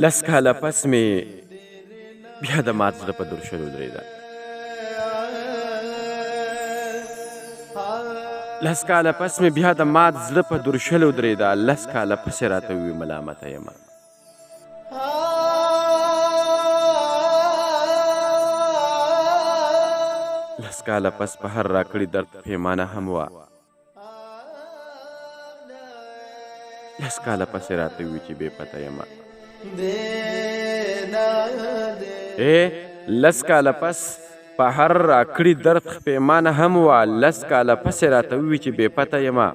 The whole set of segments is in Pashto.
لس کاله پس مې بیا د مات زړه په درشل ودرېده. لس کاله پس مې بیا د مات زړه په درشل ودرېده. لس کاله پسې راته ووي ملامته یمه. لس کاله پس په هر راکړي درد پیمانه هم وه. لس کاله پسې راته ووي چې بې پته یمه. لس کاله پس په هر راکړي درد پیمانه هم وه. لس کاله پسې راته ووي چې بې پته یمه.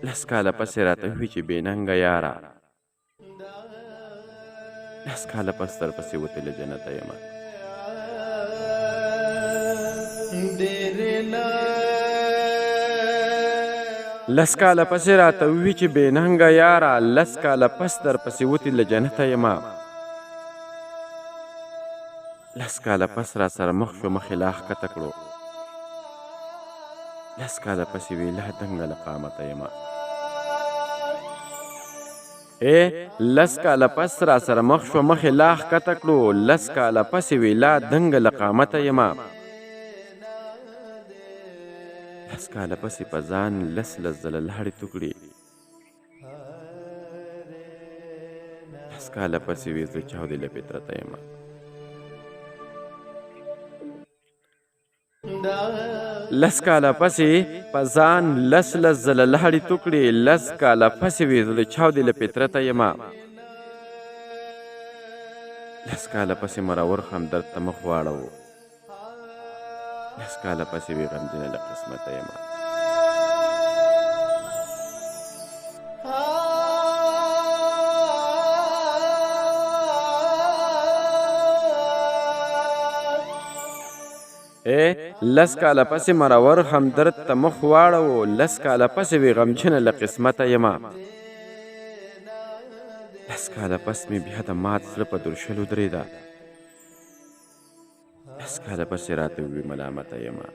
لس کاله پسې راته ووي چې بې ننګه یاره. لس کاله پس درپسې وتې له جنته یمه. لس کاله پسې راته ووي چې بې ننګه یاره. لس کاله پس درپسې وتې له جنته یمه. لس کاله پس را سره مخ شو مخې لا ښکته کړو. لس کاله پسې وی لا دنګه له قامته یمه. لس کاله پس را سره مخ شو مخې لا ښکته کړو. لس کاله پسې وی لا دنګه له قامته یمه. لس کاله پسې په ځان لس ځله لاړې تو کړې. لس کاله پسې وی زه چاودې له فطرته یمه. لس کاله پسې په ځان لس ځله لاړې تو کړې. لس کاله پسې وی زه چاودې له فطرته یمه. لس کاله پسې مرور همدرد ته مخ واړوو. لس کاله پسې وی غمجنه له قسمته یمه. لس کاله پسې مرور همدرد ته مخ واړوو. لس کاله پسې وی غمجنه له قسمته یمه. لس کاله پس مې بیا د مات زړه په درشل ودرېده. لس کاله پسې راته ووي ملامته یمه.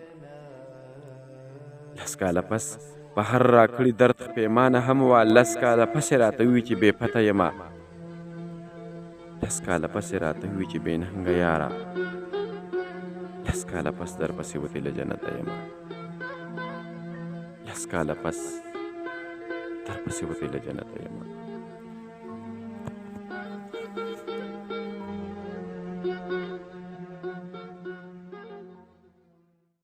لس کاله پس په هر راکړي درد پیمانه هم وه. لس کاله پسې راته ووي چې بې پته یمه. لس کاله پسې راته ووي چې بې ننګه یاره. لس کاله پس درپسې وتې له جنته یمه. لس کاله پس درپسې وتې له جنته یمه.